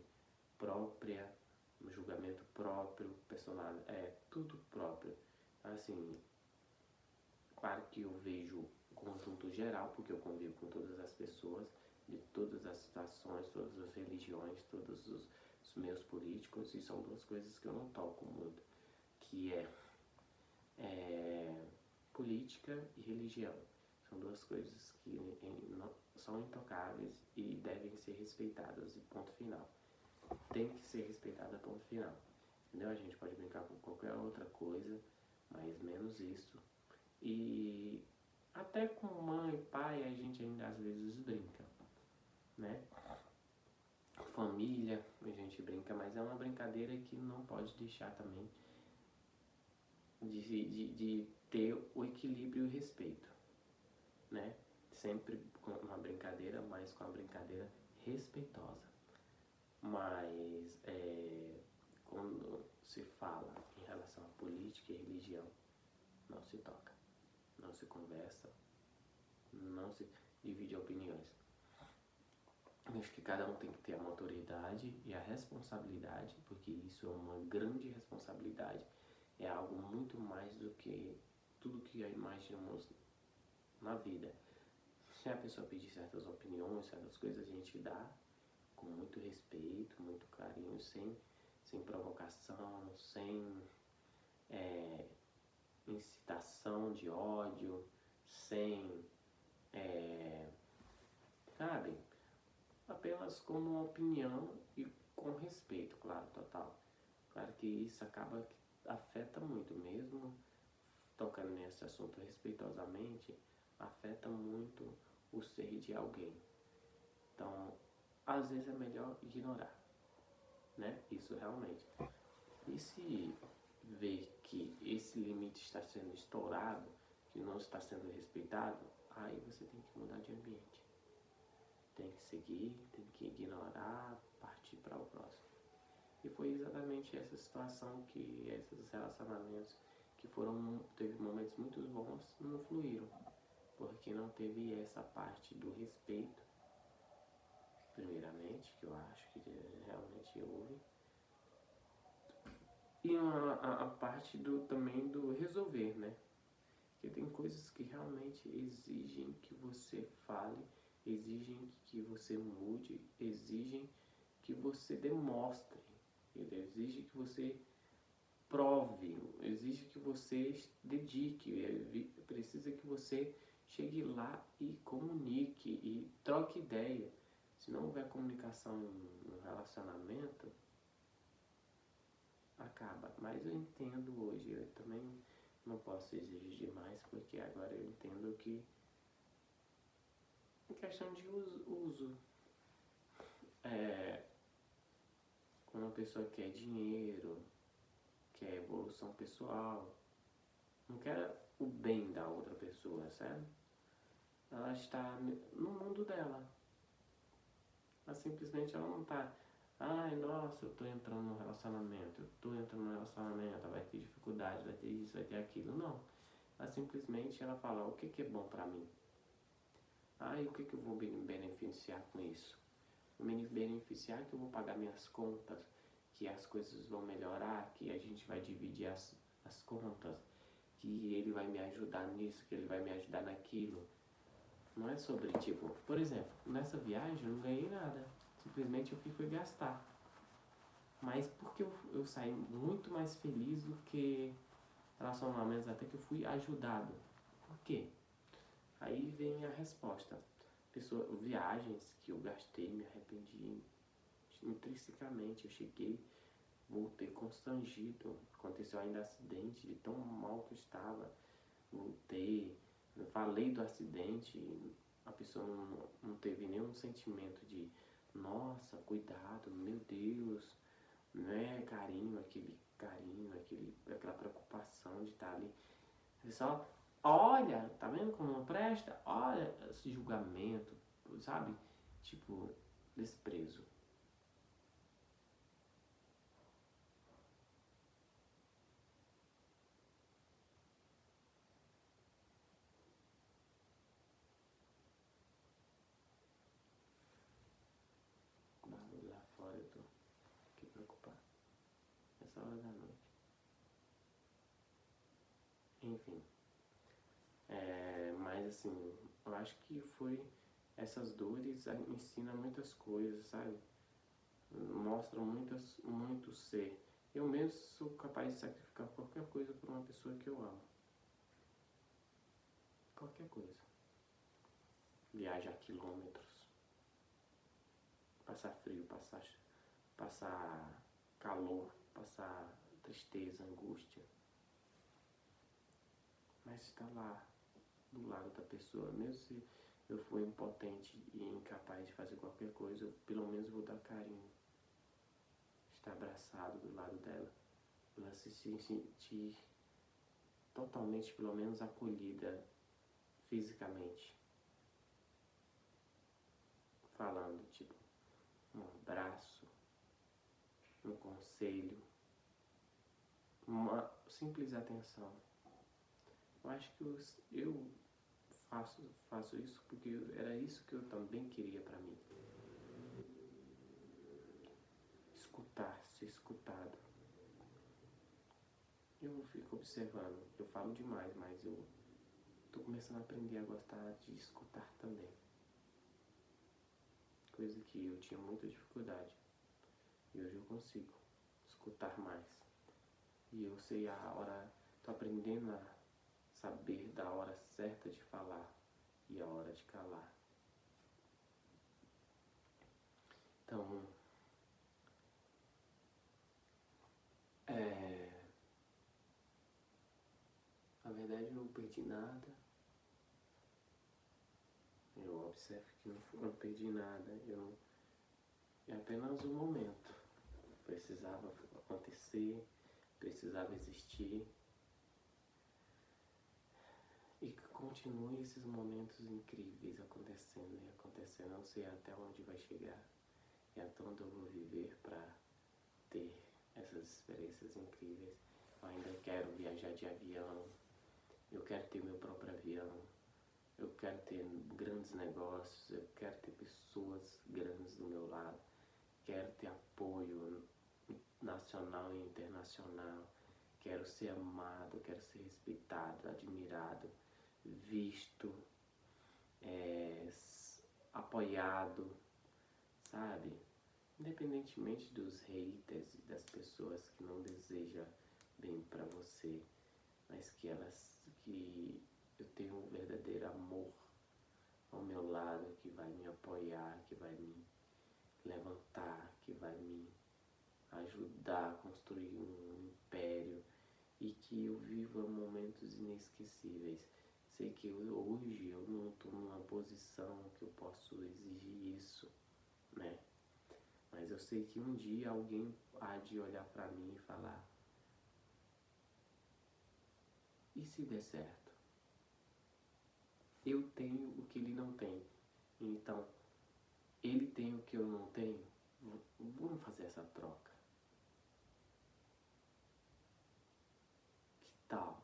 própria, um julgamento próprio, tudo próprio. Assim, claro que eu vejo o conjunto geral, porque eu convivo com todas as pessoas, de todas as situações, todas as religiões, todos os meus políticos, e são duas coisas que eu não toco muito, que é política e religião. São duas coisas que são intocáveis e devem ser respeitadas, e ponto final. Tem que ser respeitada, ponto final. Entendeu? A gente pode brincar com qualquer outra coisa, mas menos isso. E até com mãe e pai a gente ainda às vezes brinca, né? Família a gente brinca, mas é uma brincadeira que não pode deixar também de ter o equilíbrio e o respeito, né? Sempre com uma brincadeira, mas com uma brincadeira respeitosa. Mas quando se fala em relação a política e religião, não se toca, não se conversa, não se divide opiniões. Eu acho que cada um tem que ter a maturidade e a responsabilidade, porque isso é uma grande responsabilidade, é algo muito mais do que tudo que imaginamos na vida. Se a pessoa pedir certas opiniões, certas coisas, a gente dá com muito respeito, muito carinho, sem provocação, sem incitação de ódio, sem, sabe, apenas como uma opinião e com respeito, claro, total. Claro que isso afeta muito, mesmo tocando nesse assunto respeitosamente, afeta muito o ser de alguém. Então, às vezes é melhor ignorar, né? Isso realmente. E se ver que esse limite está sendo estourado, que não está sendo respeitado, aí você tem que mudar de ambiente. Tem que seguir, tem que ignorar, partir para o próximo. E foi exatamente essa situação que esses relacionamentos que teve momentos muito bons, não fluíram, porque não teve essa parte do respeito, primeiramente, que eu acho que realmente houve, e a parte também do resolver, né? Porque tem coisas que realmente exigem que você fale, exigem que você mude, exigem que você demonstre, exige que você prove, exige que você dedique, precisa que você chegue lá e comunique e troque ideia. Se não houver comunicação no relacionamento, acaba. Mas eu entendo hoje, eu também não posso exigir demais, porque agora eu entendo que em questão de uso, quando a pessoa quer dinheiro, quer evolução pessoal, não quer o bem da outra pessoa, sabe? Ela está no mundo dela. Ela simplesmente ela não está, ai, nossa, eu tô entrando num relacionamento, vai ter dificuldade, vai ter isso, vai ter aquilo. Não. Ela simplesmente ela fala, o que é bom pra mim? E o que eu vou me beneficiar com isso? Vou me beneficiar que eu vou pagar minhas contas, que as coisas vão melhorar, que a gente vai dividir as contas, que ele vai me ajudar nisso, que ele vai me ajudar naquilo. Não é sobre, tipo, por exemplo, nessa viagem eu não ganhei nada. Simplesmente eu fui gastar. Mas porque eu saí muito mais feliz do que relacionamentos, até que eu fui ajudado. quê? Aí vem a resposta. Viagens que eu gastei, me arrependi intrinsecamente. Eu cheguei, voltei constrangido. Aconteceu ainda acidente, de tão mal que eu estava. Voltei, eu falei do acidente, a pessoa não teve nenhum sentimento de nossa, cuidado, meu Deus, não é carinho, aquela preocupação de estar ali. Você só olha, tá vendo como não presta? Olha esse julgamento, sabe? Tipo, desprezo. Lá fora eu tô aqui preocupado. Essa hora da noite. Enfim. Mas assim, eu acho que foi essas dores ensinam muitas coisas, sabe? Mostram muito ser. Eu mesmo sou capaz de sacrificar qualquer coisa por uma pessoa que eu amo. Qualquer coisa. Viajar quilômetros. Passar frio, passar calor, passar tristeza, angústia. Mas estar lá, do lado da pessoa, mesmo se eu for impotente e incapaz de fazer qualquer coisa, eu, pelo menos vou dar carinho. Estar abraçado do lado dela. Ela se sentir totalmente, pelo menos, acolhida fisicamente. Falando, tipo, um abraço, um conselho, uma simples atenção. Eu acho que eu faço isso porque era isso que eu também queria pra mim. Escutar, ser escutado. Eu fico observando, eu falo demais, mas eu tô começando a aprender a gostar de escutar também. Coisa que eu tinha muita dificuldade. E hoje eu consigo escutar mais. E eu sei a hora, tô aprendendo a saber da hora certa de falar e a hora de calar. Então, na verdade eu não perdi nada. Eu observo que não perdi nada. É apenas um momento. Precisava acontecer, precisava existir. E que continue esses momentos incríveis acontecendo e acontecendo. Eu não sei até onde vai chegar e até onde eu vou viver para ter essas experiências incríveis. Eu ainda quero viajar de avião, eu quero ter meu próprio avião, eu quero ter grandes negócios, eu quero ter pessoas grandes do meu lado, quero ter apoio nacional e internacional, quero ser amado, quero ser respeitado, admirado, visto, apoiado, sabe? Independentemente dos haters e das pessoas que não desejam bem pra você, mas que eu tenho um verdadeiro amor ao meu lado, que vai me apoiar, que vai me levantar, que vai me ajudar a construir um império e que eu viva momentos inesquecíveis. Sei que hoje eu não estou numa posição que eu posso exigir isso, né? Mas eu sei que um dia alguém há de olhar para mim e falar: e se der certo? Eu tenho o que ele não tem. Então, ele tem o que eu não tenho. Vamos fazer essa troca. Que tal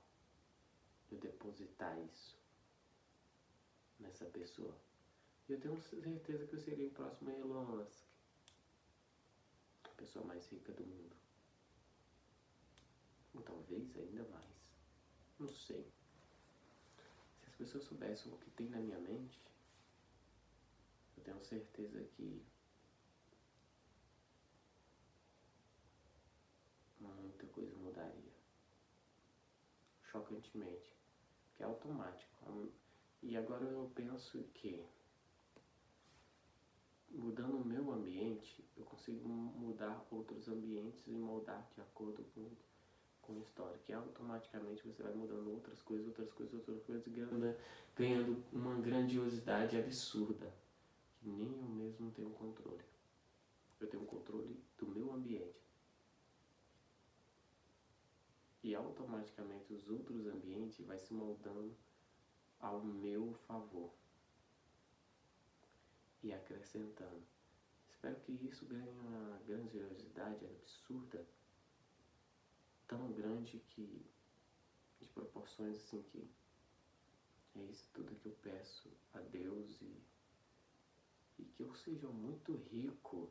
eu depositar isso nessa pessoa? Eu tenho certeza que eu serei o próximo Elon Musk, a pessoa mais rica do mundo. Ou talvez ainda mais. Não sei. Se as pessoas soubessem o que tem na minha mente, eu tenho certeza que muita coisa mudaria. Chocantemente. Que automático. E agora eu penso que, mudando o meu ambiente, eu consigo mudar outros ambientes e moldar de acordo com a história, que automaticamente você vai mudando outras coisas, ganhando uma grandiosidade absurda, que nem eu mesmo tenho controle. Eu tenho controle do meu ambiente. E automaticamente os outros ambientes vai se moldando ao meu favor e acrescentando. Espero que isso ganhe uma grandiosidade absurda, tão grande que, de proporções assim, que é isso tudo que eu peço a Deus, e que eu seja muito rico,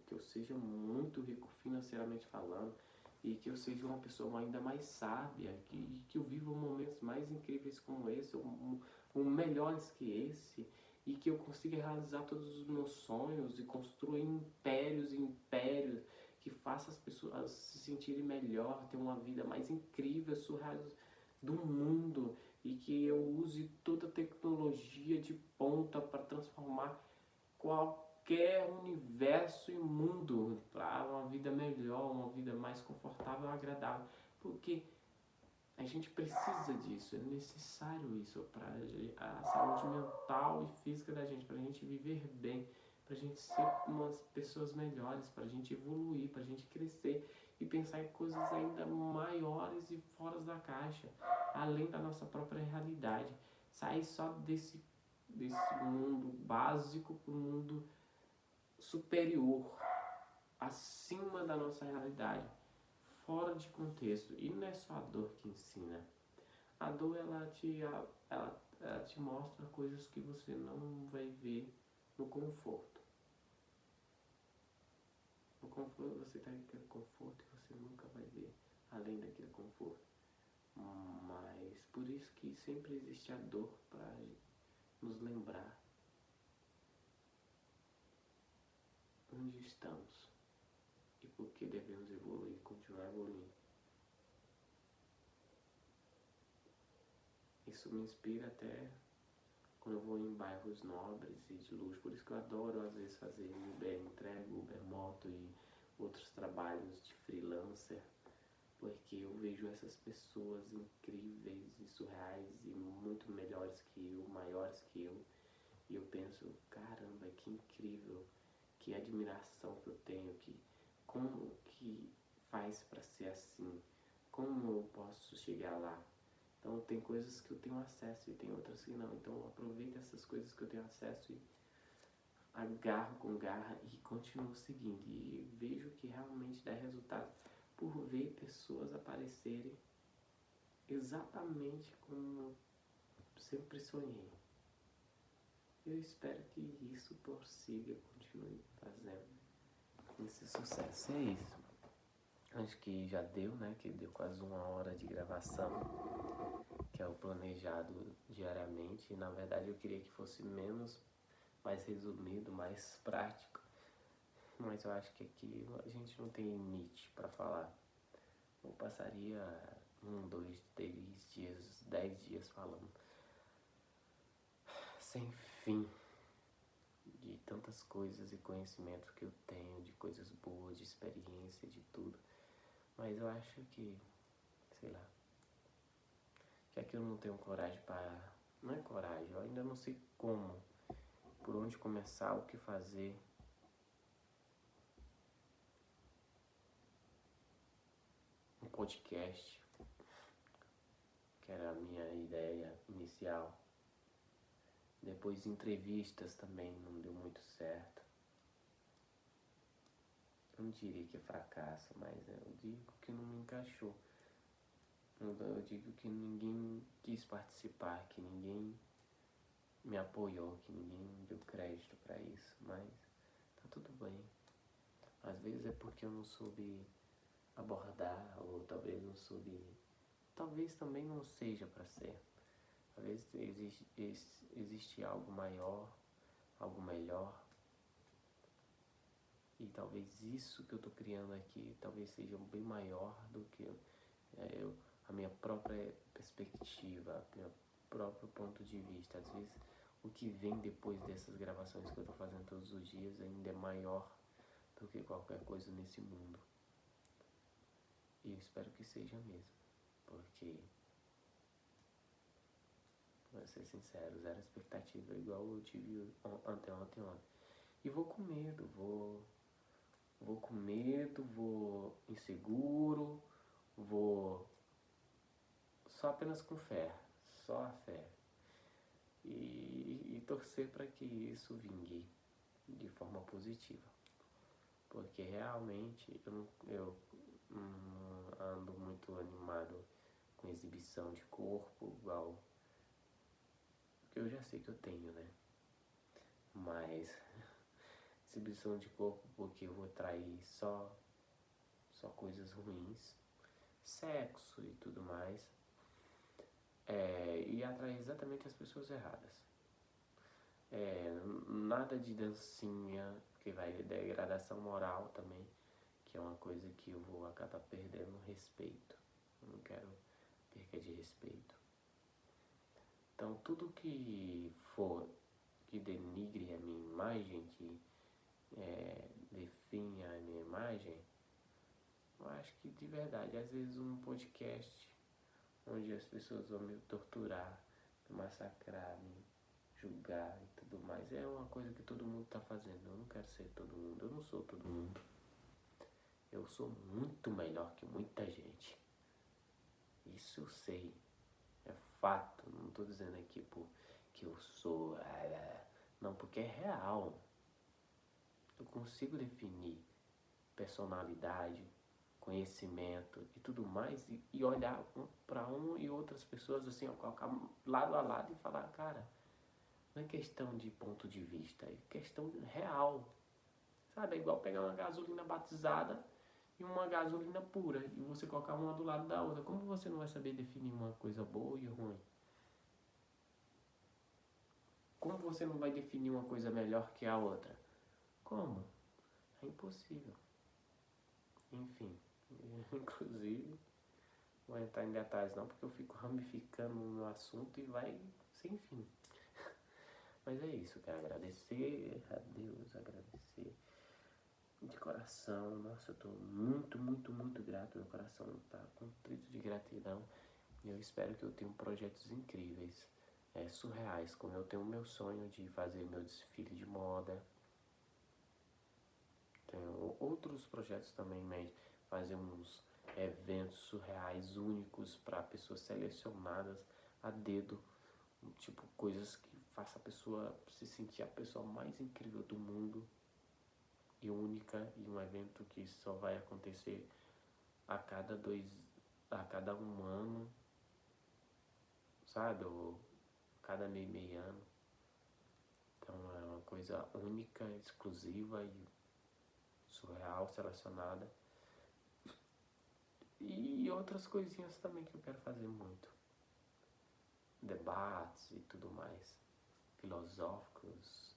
financeiramente falando, e que eu seja uma pessoa ainda mais sábia, que eu viva momentos mais incríveis como esse, ou melhores que esse, e que eu consiga realizar todos os meus sonhos e construir impérios e impérios, que faça as pessoas se sentirem melhor, ter uma vida mais incrível, surreal do mundo, e que eu use toda a tecnologia de ponta para transformar qualquer universo e mundo para uma vida melhor, uma vida mais confortável e agradável, porque a gente precisa disso, é necessário isso para a saúde mental e física da gente, para a gente viver bem, para a gente ser umas pessoas melhores, para a gente evoluir, para a gente crescer e pensar em coisas ainda maiores e fora da caixa, além da nossa própria realidade. Sair só desse mundo básico para um mundo superior, acima da nossa realidade, fora de contexto. E não é só a dor que ensina. A dor, ela te mostra coisas que você não vai ver no conforto. No conforto, você está naquele conforto e você nunca vai ver além daquele conforto. Mas por isso que sempre existe a dor para nos lembrar onde estamos e por que devemos evoluir, continuar evoluindo. Isso me inspira até quando eu vou em bairros nobres e de luxo. Por isso que eu adoro, às vezes, fazer Uber entrega, Uber moto e outros trabalhos de freelancer, porque eu vejo essas pessoas incríveis e surreais e muito melhores que eu, maiores que eu, e eu penso, caramba, que incrível, que admiração que eu tenho, como que faz para ser assim, como eu posso chegar lá. Então tem coisas que eu tenho acesso e tem outras que não. Então aproveito essas coisas que eu tenho acesso e agarro com garra e continuo seguindo. E vejo que realmente dá resultado por ver pessoas aparecerem exatamente como eu sempre sonhei. Eu espero que isso prossiga, continue fazendo esse sucesso. É isso. Acho que já deu, né? Que deu quase 1 hora de gravação, que é o planejado diariamente. E na verdade eu queria que fosse menos, mais resumido, mais prático. Mas eu acho que aqui a gente não tem limite para falar. Eu passaria 1, 2, 3 dias, 10 dias falando sem fim de tantas coisas e conhecimentos que eu tenho, de coisas boas, de experiência, de tudo. Mas eu acho que, sei lá, que aqui eu não tenho coragem para... Não é coragem, eu ainda não sei como, por onde começar, o que fazer. Um podcast, que era a minha ideia inicial. Depois entrevistas também não deu muito certo. Eu não diria que é fracasso, mas eu digo que não me encaixou. Eu digo que ninguém quis participar, que ninguém me apoiou, que ninguém deu crédito para isso, mas tá tudo bem. Às vezes é porque eu não soube abordar, ou talvez não soube, talvez também não seja para ser. Talvez existe algo maior, algo melhor, e talvez isso que eu tô criando aqui talvez seja bem maior do que a minha própria perspectiva, próprio ponto de vista. Às vezes o que vem depois dessas gravações que eu tô fazendo todos os dias ainda é maior do que qualquer coisa nesse mundo. E eu espero que seja mesmo, porque, pra ser sincero, zero expectativa, igual eu tive ontem. E vou com medo, vou inseguro, vou só apenas com fé, só a fé. E torcer para que isso vingue de forma positiva. Porque realmente eu não ando muito animado com exibição de corpo, igual. Porque eu já sei que eu tenho, né? Mas exibição de corpo porque eu vou atrair só coisas ruins, sexo e tudo mais. E atrair exatamente as pessoas erradas. Nada de dancinha, porque vai degradação moral também, que é uma coisa que eu vou acabar perdendo respeito. Eu não quero perca de respeito. Então tudo que for que denigre a minha imagem, que definha a minha imagem, eu acho que de verdade, às vezes um podcast onde as pessoas vão me torturar, me massacrar, me julgar e tudo mais, é uma coisa que todo mundo tá fazendo. Eu não quero ser todo mundo, eu não sou todo mundo. Eu sou muito melhor que muita gente. Isso eu sei. É fato. Não tô dizendo aqui que eu sou. Não, porque é real. Eu consigo definir personalidade, conhecimento e tudo mais e olhar para e outras pessoas assim, ó, colocar lado a lado e falar, cara, não é questão de ponto de vista, é questão real. Sabe, é igual pegar uma gasolina batizada e uma gasolina pura e você colocar uma do lado da outra. Como você não vai saber definir uma coisa boa e ruim? Como você não vai definir uma coisa melhor que a outra? Como? É impossível. Enfim, inclusive, vou entrar em detalhes não, porque eu fico ramificando no assunto e vai sem fim. Mas é isso, quero agradecer a Deus, agradecer de coração. Nossa, eu tô muito grato, meu coração tá contrito de gratidão. E eu espero que eu tenha projetos incríveis, surreais, como eu tenho o meu sonho de fazer meu desfile de moda. Tenho outros projetos também, mas fazer uns eventos surreais, únicos, para pessoas selecionadas a dedo, tipo coisas que faça a pessoa se sentir a pessoa mais incrível do mundo e única, e um evento que só vai acontecer a cada um ano, sabe, ou cada meio ano. Então é uma coisa única, exclusiva e surreal, selecionada. E outras coisinhas também que eu quero fazer muito. Debates e tudo mais. Filosóficos,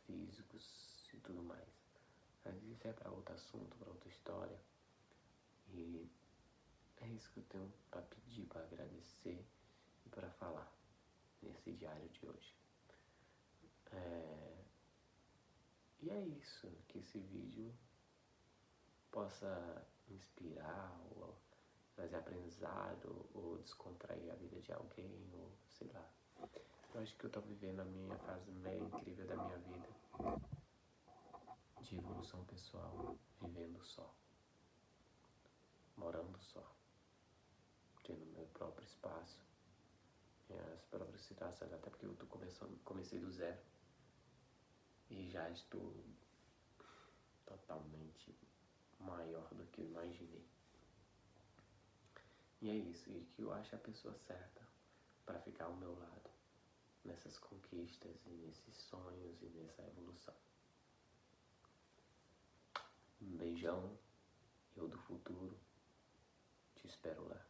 físicos e tudo mais. Mas isso é para outro assunto, para outra história. E é isso que eu tenho para pedir, para agradecer e para falar nesse diário de hoje. E é isso, que esse vídeo possa inspirar ou trazer aprendizado ou descontrair a vida de alguém, ou sei lá. Eu acho que eu tô vivendo a minha fase meio incrível da minha vida de evolução pessoal, vivendo só, morando só, tendo meu próprio espaço, minhas próprias situações, até porque eu comecei do zero e já estou totalmente maior do que eu imaginei. E é isso, e que eu acho a pessoa certa para ficar ao meu lado nessas conquistas e nesses sonhos e nessa evolução. Um beijão, eu do futuro, te espero lá.